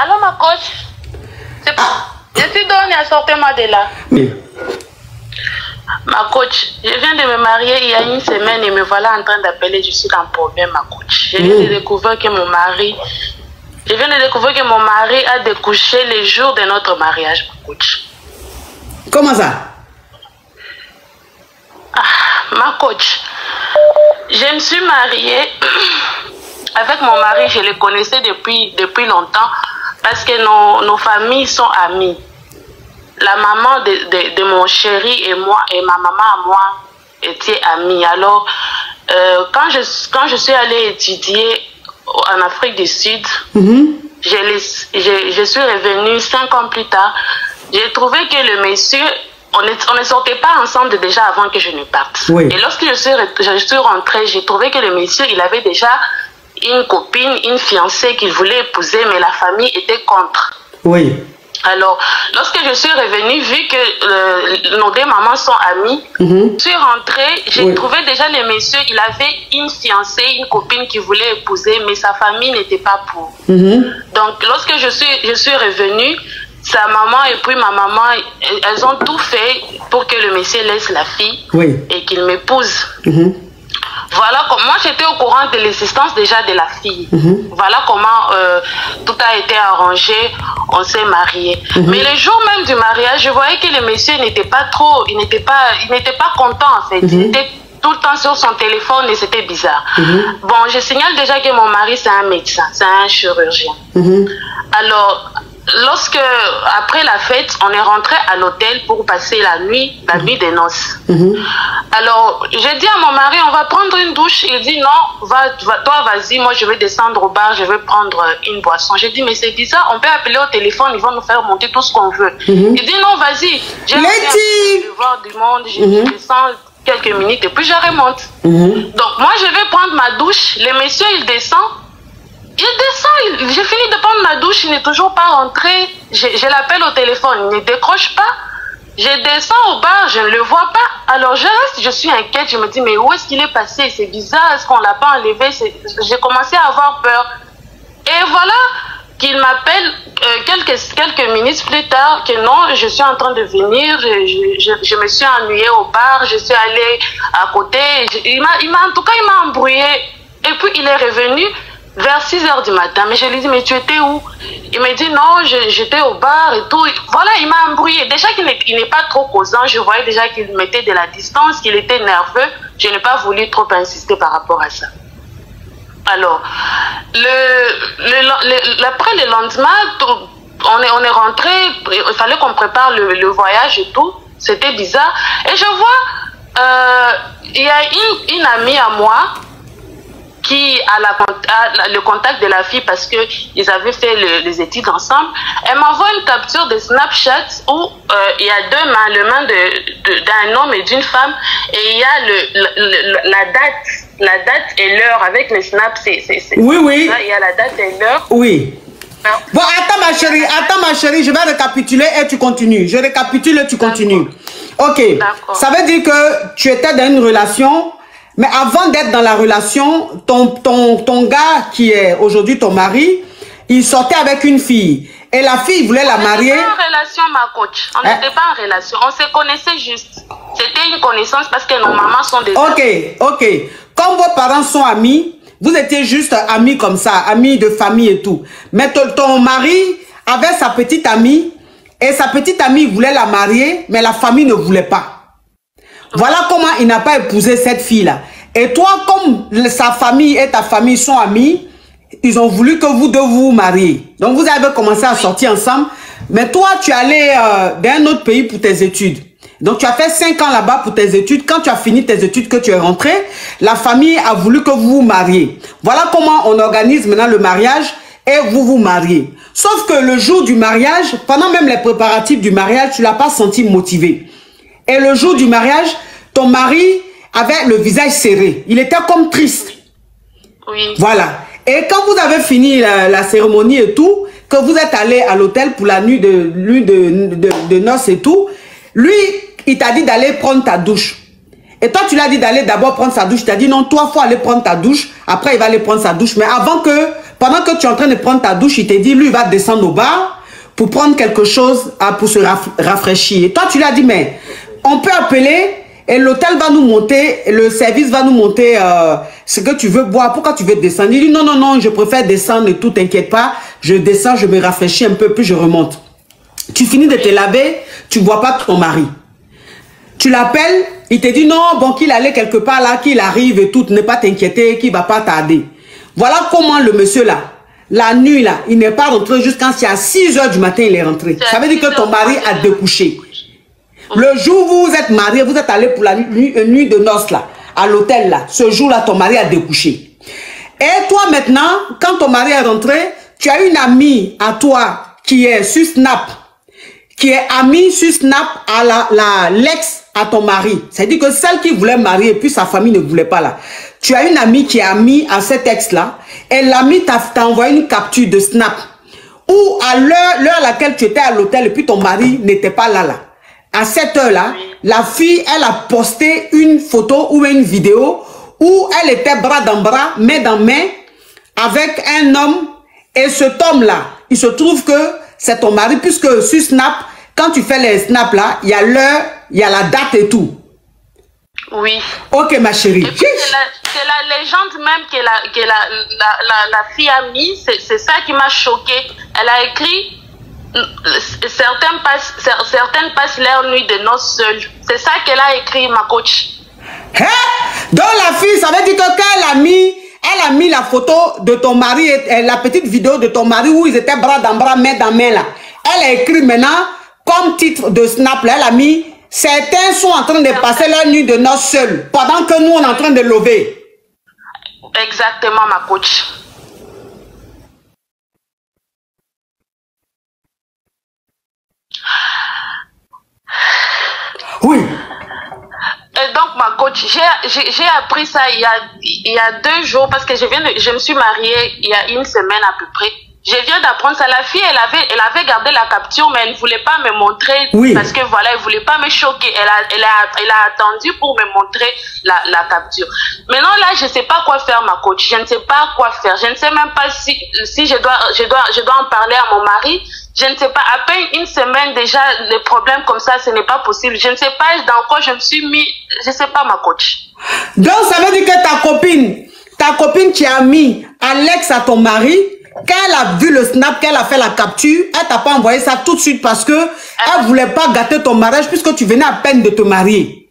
Allô, ma coach? C'est pas... Je suis donnée à sortir moi de là. Oui. Ma coach, je viens de me marier il y a une semaine et me voilà en train d'appeler. Je suis dans le problème, ma coach. Je viens de découvrir que mon mari... Je viens de découvrir que mon mari a découché les jours de notre mariage, ma coach. Comment ça? Ah, ma coach, je me suis mariée avec mon mari. Je le connaissais depuis longtemps parce que nos familles sont amies. La maman de mon chéri et moi et ma maman à moi étaient amies. Alors, quand je suis allée étudier en Afrique du Sud, je suis revenue 5 ans plus tard. J'ai trouvé que le monsieur, on ne sortait pas ensemble déjà avant que je ne parte. Oui. Et lorsque je suis rentrée, j'ai trouvé que le monsieur, il avait déjà une copine, une fiancée qu'il voulait épouser, mais la famille était contre. Oui. Alors, lorsque je suis revenue, vu que nos deux mamans sont amies, je suis rentrée, j'ai trouvé déjà le monsieur, il avait une fiancée, une copine qu'il voulait épouser, mais sa famille n'était pas pour. Donc, lorsque je suis revenue, sa maman et puis ma maman, elles ont tout fait pour que le monsieur laisse la fille et qu'il m'épouse. Voilà comment moi j'étais au courant de l'existence déjà de la fille. Voilà comment tout a été arrangé, on s'est mariés. Mais le jour même du mariage, je voyais que le monsieur n'était pas trop, il n'était pas content en fait. Il était tout le temps sur son téléphone et c'était bizarre. Bon, je signale déjà que mon mari c'est un médecin, c'est un chirurgien. Alors, après la fête, on est rentré à l'hôtel pour passer la nuit des noces. Alors, j'ai dit à mon mari, on va prendre une douche. Il dit non, toi vas-y, moi je vais descendre au bar, je vais prendre une boisson. J'ai dit mais c'est bizarre, on peut appeler au téléphone, ils vont nous faire monter tout ce qu'on veut. Il dit non, vas-y, j'ai envie de voir du monde, je descends quelques minutes et puis je remonte. Donc moi je vais prendre ma douche, le monsieur il descend. J'ai fini de prendre ma douche, il n'est toujours pas rentré. Je l'appelle au téléphone, il ne décroche pas. Je descends au bar, je ne le vois pas. Alors je reste, je suis inquiète, je me dis mais où est-ce qu'il est passé? C'est bizarre, est-ce qu'on ne l'a pas enlevé? J'ai commencé à avoir peur. Et voilà qu'il m'appelle quelques minutes plus tard que non, je suis en train de venir, je me suis ennuyée au bar, je suis allée à côté. En tout cas, il m'a embrouillé. Et puis il est revenu vers 6 h du matin, mais je lui dis, mais tu étais où? Il me dit, non, j'étais au bar et tout. Voilà, il m'a embrouillé. Déjà qu'il n'est pas trop causant, je voyais déjà qu'il mettait de la distance, qu'il était nerveux. Je n'ai pas voulu trop insister par rapport à ça. Alors, après le lendemain, on est rentré, il fallait qu'on prépare le voyage et tout. C'était bizarre. Et je vois, il y a une amie à moi qui a le contact de la fille parce qu'ils avaient fait les études ensemble. Elle m'envoie une capture de Snapchat où il y a deux mains, le main d'un homme et d'une femme, et il y a la date et l'heure avec le snap. Oui. Ça, il y a la date et l'heure. Oui. Bon, attends ma chérie, je vais récapituler et tu continues. Je récapitule et tu continues. Ok. Ça veut dire que tu étais dans une relation. Mais avant d'être dans la relation, ton gars, qui est aujourd'hui ton mari, il sortait avec une fille. Et la fille voulait la marier. On n'était pas en relation, ma coach. On n'était pas en relation. On se connaissait juste. C'était une connaissance parce que nos mamans sont des amis. Ok. Comme vos parents sont amis, vous étiez juste amis comme ça, amis de famille et tout. Mais ton mari avait sa petite amie. Et sa petite amie voulait la marier, mais la famille ne voulait pas. Voilà comment il n'a pas épousé cette fille-là. Et toi, comme sa famille et ta famille sont amis, ils ont voulu que vous deux vous mariez. Donc, vous avez commencé à sortir ensemble. Mais toi, tu es allé dans un autre pays pour tes études. Donc, tu as fait 5 ans là-bas pour tes études. Quand tu as fini tes études, que tu es rentré, la famille a voulu que vous vous mariez. Voilà comment on organise maintenant le mariage et vous vous mariez. Sauf que le jour du mariage, pendant même les préparatifs du mariage, tu ne l'as pas senti motivé. Et le jour du mariage, ton mari avait le visage serré. Il était comme triste. Oui. Voilà. Et quand vous avez fini la cérémonie et tout, que vous êtes allé à l'hôtel pour la nuit de noces et tout, lui, il t'a dit d'aller prendre ta douche. Et toi, tu l'as dit d'aller d'abord prendre sa douche. Tu as dit non, toi, il faut aller prendre ta douche. Après, il va aller prendre sa douche. Mais avant que, Pendant que tu es en train de prendre ta douche, il te dit, lui, il va descendre au bar pour prendre quelque chose pour se rafraîchir. Et toi, tu lui as dit, mais on peut appeler et l'hôtel va nous monter, le service va nous monter ce que tu veux boire. Pourquoi tu veux descendre? Il dit, non, non, non, je préfère descendre et tout, t'inquiète pas. Je descends, je me rafraîchis un peu, puis je remonte. Tu finis de te laver, tu ne vois pas ton mari. Tu l'appelles, il te dit non, bon, qu'il allait quelque part là, qu'il arrive et tout, ne pas t'inquiéter, qu'il ne va pas tarder. Voilà comment le monsieur là, la nuit là, il n'est pas rentré jusqu'à 6 h du matin, il est rentré. Ça veut dire que ton mari a découché. Le jour où vous êtes marié, vous êtes allé pour la nuit de noces là, à l'hôtel là. Ce jour-là, ton mari a découché. Et toi maintenant, quand ton mari est rentré, tu as une amie à toi qui est sur Snap, qui est amie sur Snap à l'ex à ton mari. C'est-à-dire que celle qui voulait marier, puis sa famille ne voulait pas là. Tu as une amie qui est amie à cet ex-là, et l'amie t'a envoyé une capture de Snap, où à l'heure à laquelle tu étais à l'hôtel, et puis ton mari n'était pas là. À cette heure-là, la fille, elle a posté une photo ou une vidéo où elle était bras dans bras, main dans main, avec un homme, et cet homme-là, il se trouve que c'est ton mari, puisque sur Snap, quand tu fais les snaps là, il y a l'heure, il y a la date et tout. Oui. Ok, ma chérie. C'est la légende même que la fille a mis. C'est ça qui m'a choqué. Elle a écrit certaines passent leur nuit de noces seules. C'est ça qu'elle a écrit, ma coach. Hein? Donc la fille, ça veut dire que quand elle a mis la photo de ton mari, la petite vidéo de ton mari où ils étaient bras dans bras, main dans main là. Elle a écrit maintenant, comme titre de Snap, là, elle a mis « Certains sont en train de passer leur nuit de noces seuls, pendant que nous, on est en train de lever. » Exactement, ma coach. Oui. Et donc, ma coach, j'ai appris ça il y a 2 jours, parce que je me suis mariée il y a 1 semaine à peu près. Je viens d'apprendre ça. La fille, elle avait gardé la capture, mais elle ne voulait pas me montrer. Oui. Parce que voilà, elle ne voulait pas me choquer. Elle a attendu pour me montrer la capture. Maintenant, là, je ne sais pas quoi faire, ma coach. Je ne sais pas quoi faire. Je ne sais même pas si je dois en parler à mon mari. Je ne sais pas. À peine 1 semaine, déjà, les problèmes comme ça, ce n'est pas possible. Je ne sais pas dans quoi je me suis mis. Je ne sais pas, ma coach. Donc, ça veut dire que ta copine qui a mis Alex à ton mari, quand elle a vu le snap, qu'elle a fait la capture, elle t'a pas envoyé ça tout de suite parce que elle voulait pas gâter ton mariage puisque tu venais à peine de te marier.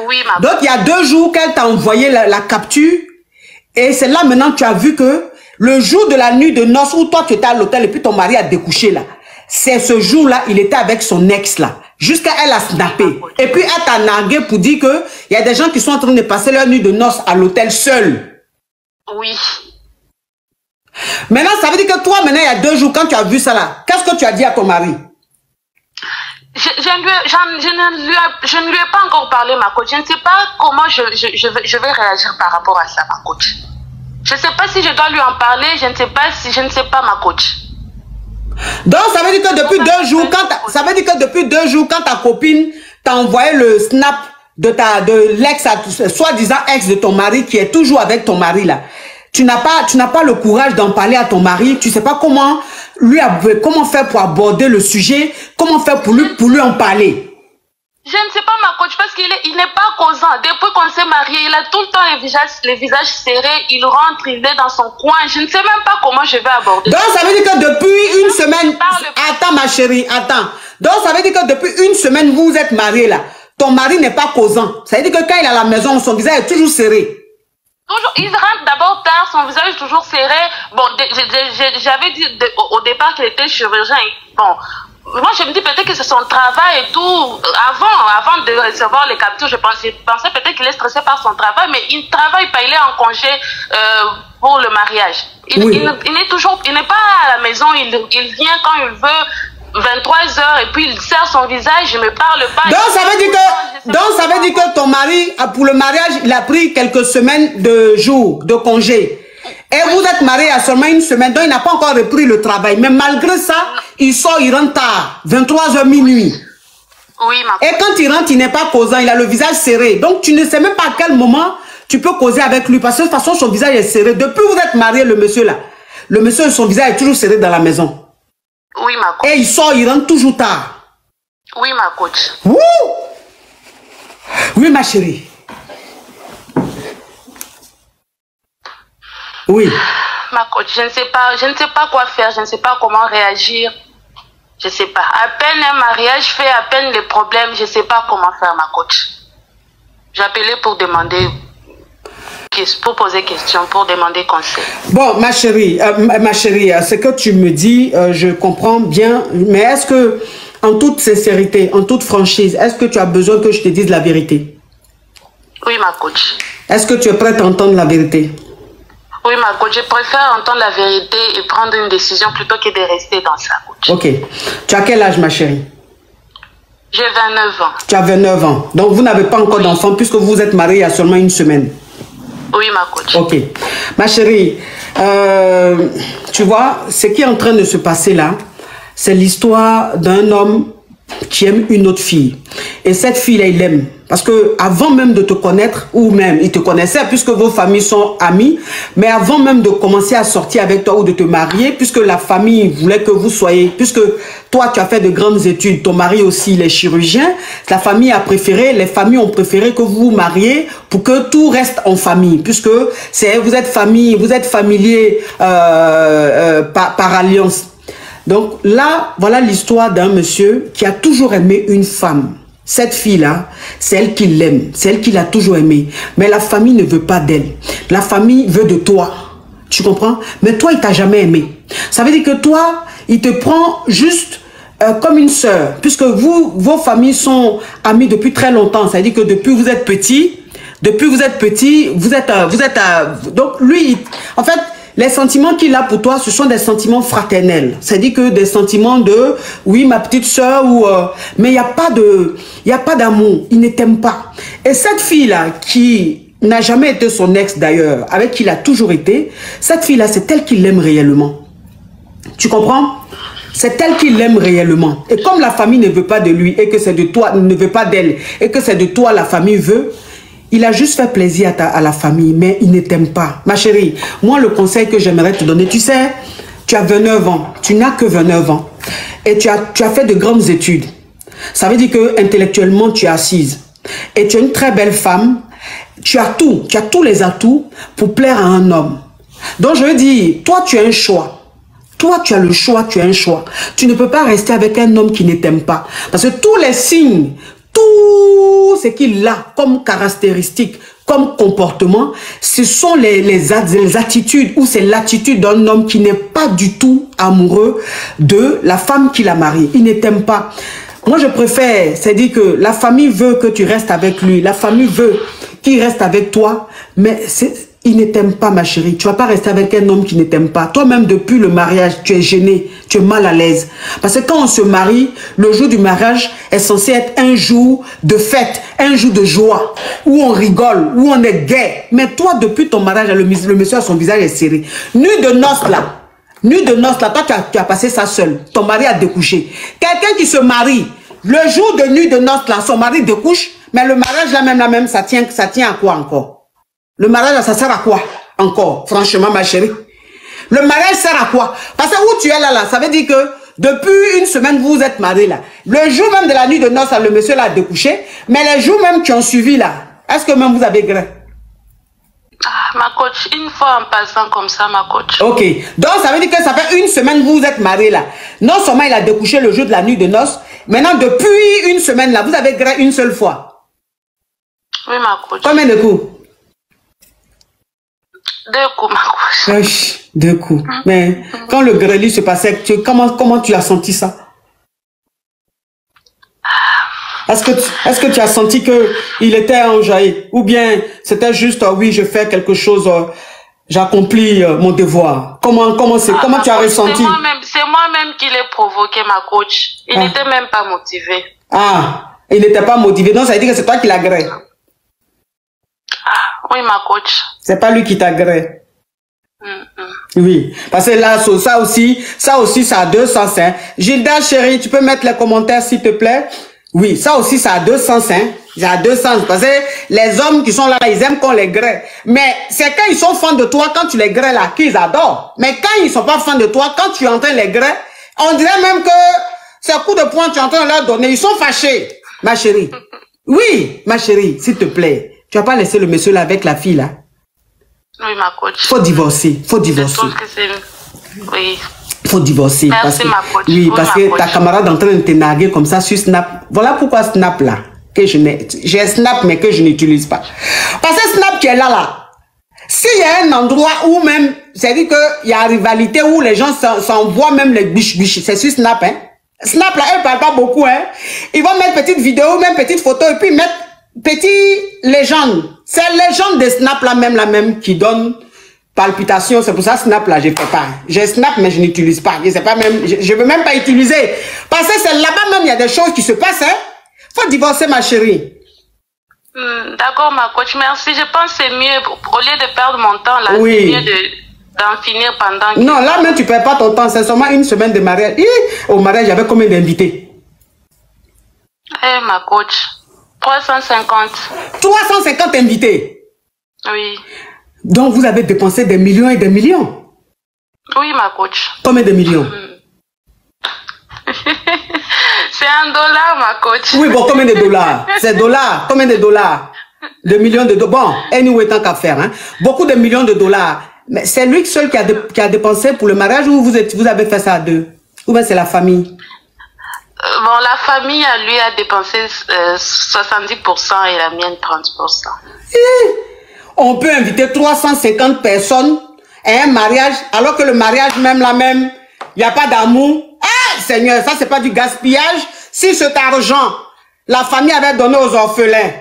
Oui, ma. Donc il y a 2 jours qu'elle t'a envoyé la capture et c'est là maintenant que tu as vu que le jour de la nuit de noces où toi tu étais à l'hôtel et puis ton mari a découché là, c'est ce jour-là, il était avec son ex là. Jusqu'à elle a snappé. Et puis elle t'a nargué pour dire que il y a des gens qui sont en train de passer leur nuit de noces à l'hôtel seul. Oui. Maintenant, ça veut dire que toi, maintenant, il y a 2 jours, quand tu as vu ça là, qu'est-ce que tu as dit à ton mari? Je ne lui ai pas encore parlé, ma coach. Je ne sais pas comment je vais réagir par rapport à ça, ma coach. Je ne sais pas si je dois lui en parler, je ne sais pas, ma coach. Donc, ça veut dire que depuis 2 jours, quand ta copine t'a envoyé le snap de l'ex, soi-disant ex de ton mari, qui est toujours avec ton mari là, tu n'as pas le courage d'en parler à ton mari, tu ne sais pas comment faire pour aborder le sujet, comment faire pour lui en parler. Je ne sais pas, ma coach, parce qu'il n'est pas causant. Depuis qu'on s'est marié, il a tout le temps les visages serrés, il rentre, il est dans son coin. Je ne sais même pas comment je vais aborder. Donc ça veut dire que depuis 1 semaine... Attends ma chérie, attends. Donc ça veut dire que depuis 1 semaine, vous êtes mariés là. Ton mari n'est pas causant. Ça veut dire que quand il est à la maison, son visage est toujours serré. Il rentre d'abord tard, son visage est toujours serré. Bon, j'avais dit au départ qu'il était chirurgien. Bon, moi je me dis peut-être que c'est son travail et tout. Avant de recevoir les captures, je pensais peut-être qu'il est stressé par son travail, mais il ne travaille pas, il est en congé pour le mariage. Il n'est pas à la maison, il vient quand il veut. 23 h et puis il serre son visage, il me parle pas. Donc ça veut dire que ton mari, pour le mariage, il a pris quelques semaines de jours de congé. Et vous êtes mariés à seulement 1 semaine, donc il n'a pas encore repris le travail. Mais malgré ça, il sort, il rentre tard, 23 h minuit. Oui, ma. Et quand il rentre, il n'est pas causant, il a le visage serré. Donc tu ne sais même pas à quel moment tu peux causer avec lui, parce que de toute façon son visage est serré. Depuis que vous êtes mariés, le monsieur là, le monsieur, son visage est toujours serré dans la maison. Oui, ma coach. Et il sort, il rentre toujours tard. Oui, ma coach. Wouh! Oui, ma chérie. Oui. Ma coach, je ne sais pas quoi faire, je ne sais pas comment réagir. Je ne sais pas. À peine un mariage fait, à peine les problèmes, je ne sais pas comment faire, ma coach. J'appelais pour demander, pour poser question, pour demander conseil. Bon, ma chérie, ce que tu me dis, je comprends bien, mais est-ce que, en toute sincérité, en toute franchise, est-ce que tu as besoin que je te dise la vérité? Oui, ma coach. Est-ce que tu es prête à entendre la vérité? Oui, ma coach, je préfère entendre la vérité et prendre une décision plutôt que de rester dans ça, coach. Ok. Tu as quel âge, ma chérie? J'ai 29 ans. Tu as 29 ans. Donc, vous n'avez pas encore d'enfant puisque vous vous êtes mariée il y a seulement une semaine. Oui, ma coach. Ok. Ma chérie, tu vois, ce qui est en train de se passer là, c'est l'histoire d'un homme qui aime une autre fille. Et cette fille-là, il l'aime. Parce que avant même de te connaître, ou même il te connaissait puisque vos familles sont amies, mais avant même de commencer à sortir avec toi ou de te marier, puisque la famille voulait que vous soyez, puisque toi tu as fait de grandes études, ton mari aussi il est chirurgien, la famille a préféré, les familles ont préféré que vous vous mariez pour que tout reste en famille, puisque vous êtes famille, vous êtes familier par alliance. Donc là, voilà l'histoire d'un monsieur qui a toujours aimé une femme. Cette fille-là, c'est elle qui l'aime, c'est elle qui l'a toujours aimée. Mais la famille ne veut pas d'elle. La famille veut de toi. Tu comprends? Mais toi, il t'a jamais aimé. Ça veut dire que toi, il te prend juste comme une sœur. Puisque vos familles sont amies depuis très longtemps. Ça veut dire que depuis vous êtes petit, donc lui, en fait, les sentiments qu'il a pour toi, ce sont des sentiments fraternels. C'est-à-dire que des sentiments de, oui, ma petite soeur, mais il n'y a pas d'amour. Il ne t'aime pas. Et cette fille-là, qui n'a jamais été son ex d'ailleurs, avec qui il a toujours été, cette fille-là, c'est elle qui l'aime réellement. Tu comprends? C'est elle qui l'aime réellement. Et comme la famille ne veut pas de lui, et que c'est de toi, ne veut pas d'elle, et que c'est de toi la famille veut, il a juste fait plaisir à la famille, mais il ne t'aime pas. Ma chérie, moi, le conseil que j'aimerais te donner, tu sais, tu as 29 ans, tu n'as que 29 ans, et tu as fait de grandes études. Ça veut dire que intellectuellement, tu es assise. Et tu es une très belle femme, tu as tous les atouts pour plaire à un homme. Donc, je veux dire, toi, tu as un choix. Toi, tu as le choix, tu as un choix. Tu ne peux pas rester avec un homme qui ne t'aime pas. Parce que tous les signes, tout ce qu'il a comme caractéristique, comme comportement, ce sont les attitudes ou c'est l'attitude d'un homme qui n'est pas du tout amoureux de la femme qu'il a mariée. Il ne t'aime pas. Moi, je préfère, c'est-à-dire que la famille veut que tu restes avec lui, la famille veut qu'il reste avec toi, mais il ne t'aime pas, ma chérie. Tu ne vas pas rester avec un homme qui ne t'aime pas. Toi-même, depuis le mariage, tu es gênée, tu es mal à l'aise. Parce que quand on se marie, le jour du mariage est censé être un jour de fête, un jour de joie, où on rigole, où on est gai. Mais toi, depuis ton mariage, le monsieur a son visage est serré. Nuit de noces, toi, tu as passé ça seul. Ton mari a découché. Quelqu'un qui se marie, le jour de nuit de noces, là, son mari découche, mais le mariage, là même, ça tient à quoi encore? Le mariage, ça sert à quoi encore? Franchement, ma chérie. Le mariage sert à quoi? Parce que où tu es là, ça veut dire que depuis une semaine, vous êtes mariés là. Le jour même de la nuit de noces, le monsieur là a découché. Mais les jours même qui ont suivi là, est-ce que même vous avez grain? Ma coach, une fois en passant comme ça, ma coach. Ok. Donc, ça veut dire que ça fait une semaine que vous êtes mariés là. Non seulement il a découché le jour de la nuit de noces, maintenant, depuis une semaine là, vous avez grain une seule fois. Oui, ma coach. Combien de coups? 2 coups, ma coach. 2 coups. Mais quand le grêle se passait, comment tu as senti ça? Est-ce que tu as senti qu'il était enjaillé? Ou bien c'était juste, oui, je fais quelque chose, j'accomplis mon devoir? Comment tu as ressenti? C'est moi-même qui l'ai provoqué, ma coach. Il n'était même pas motivé. Ah, il n'était pas motivé. Donc ça veut dire que c'est toi qui l'agrée. Oui, ma coach. C'est pas lui qui t'agrée. Oui, parce que là, ça aussi, ça a 2 sens. Hein. Gilda, chérie, tu peux mettre les commentaires, s'il te plaît? Oui, ça aussi, ça a 2 sens. Hein. Il y a deux sens. Parce que les hommes qui sont là, ils aiment qu'on les grêle. Mais c'est quand ils sont fans de toi, quand tu les grêles là, qu'ils adorent. Mais quand ils sont pas fans de toi, quand tu es en train de les grêler, on dirait même que ce coup de poing, tu es en train de leur donner. Ils sont fâchés, ma chérie. Oui, ma chérie, s'il te plaît. Tu vas pas laisser le monsieur là avec la fille là. Oui, ma coach. Faut divorcer, faut divorcer. Je trouve que c'est... Oui. Faut divorcer. Merci, ma coach. Oui, Oui, parce ma que coach. ta camarade est en train de te narguer comme ça sur Snap. Voilà pourquoi Snap là, que je n'ai... J'ai Snap mais que je n'utilise pas. Parce que Snap qui est là, s'il y a un endroit où même, c'est-à-dire qu'il y a rivalité, où les gens s'envoient même les biches, c'est sur Snap, hein. Snap là, elle parle pas beaucoup, hein. Ils vont mettre petite vidéo, même petite photo, et puis mettre petite légende. C'est la légende de Snap là même qui donne palpitation. C'est pour ça Snap là, je fais pas. J'ai Snap mais je n'utilise pas. Je sais pas même, je veux même pas utiliser. Parce que c'est là-bas même, il y a des choses qui se passent, hein. Faut divorcer, ma chérie. D'accord, ma coach, merci. Je pense que c'est mieux, au lieu de perdre mon temps là, Oui. c'est mieux d'en finir pendant... Non, là même tu perds pas ton temps, c'est seulement une semaine de mariage. Au mariage, il y avait combien d'invités? Eh, ma coach, 350. 350 invités. Oui. Donc vous avez dépensé des millions et des millions. Oui, ma coach. Combien de millions? C'est $1, ma coach. Oui, bon, combien de dollars? C'est dollars. Combien de dollars? De millions de dollars. Bon, anyway, tant qu'à faire, hein. Beaucoup de millions de dollars. Mais c'est lui seul qui a dépensé pour le mariage ou vous avez fait ça à deux? Ou bien c'est la famille? Bon, la famille, lui, a dépensé 70% et la mienne 30%. On peut inviter 350 personnes à un mariage, alors que le mariage même il n'y a pas d'amour. Ah, Seigneur, ça c'est pas du gaspillage. Si cet argent, la famille avait donné aux orphelins,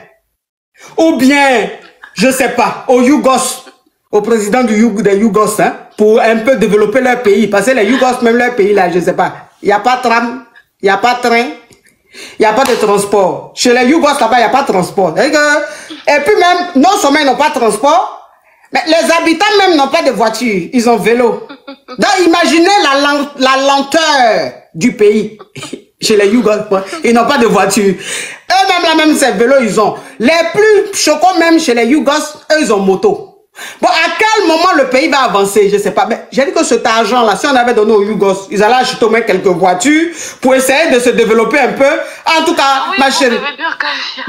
ou bien, je sais pas, aux Yougos, au président des Yougos, hein, pour un peu développer leur pays. Parce que les Yougos, même leur pays là, je sais pas, il n'y a pas de tram, il n'y a pas de train, il n'y a pas de transport. Chez les Yougos là-bas, il n'y a pas de transport. Et puis même, non seulement ils n'ont pas de transport, mais les habitants même n'ont pas de voiture, ils ont vélo. Donc imaginez la lenteur du pays. Chez les Yougos, ils n'ont pas de voiture. Eux-mêmes, même ces vélos, ils ont. Les plus choquants même chez les Yougos, eux, ils ont moto. Bon, à quel moment le pays va avancer? Je ne sais pas. Mais j'ai dit que cet argent-là, si on avait donné aux Yougos, ils allaient acheter au moins quelques voitures pour essayer de se développer un peu. En tout cas, Oui,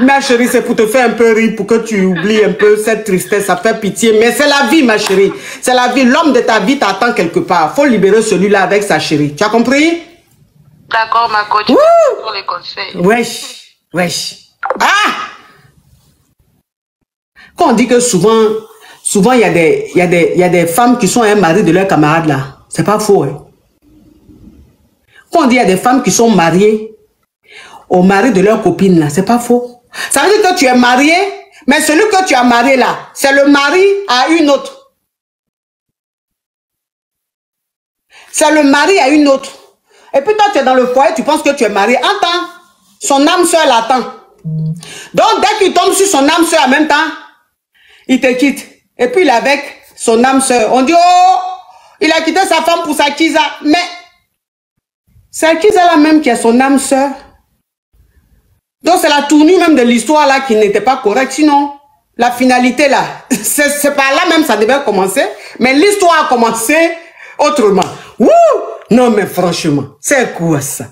ma chérie, c'est pour te faire un peu rire, pour que tu oublies un peu cette tristesse, ça fait pitié. Mais c'est la vie, ma chérie. C'est la vie. L'homme de ta vie t'attend quelque part. Faut libérer celui-là avec sa chérie. Tu as compris? D'accord, ma coach. Merci pour les conseils. Wesh, wesh. Ah! Quand on dit que souvent, il y a des femmes qui sont un mari de leur camarade là. C'est pas faux, hein. Quand on dit qu'il y a des femmes qui sont mariées au mari de leur copine là, c'est pas faux. Ça veut dire que tu es marié, mais celui que tu as marié là, c'est le mari à une autre. C'est le mari à une autre. Et puis toi, tu es dans le foyer, tu penses que tu es marié. Entends, son âme sœur l'attend. Donc, dès qu'il tombe sur son âme sœur en même temps, il te quitte. Et puis, il est avec son âme sœur. On dit, oh, il a quitté sa femme pour sa Kiza. Mais, c'est Kiza là même qui est son âme sœur. Donc, c'est la tournure même de l'histoire là qui n'était pas correcte. Sinon, la finalité là, c'est par là même ça devait commencer. Mais l'histoire a commencé autrement. Wouh! Non, mais franchement, c'est quoi ça?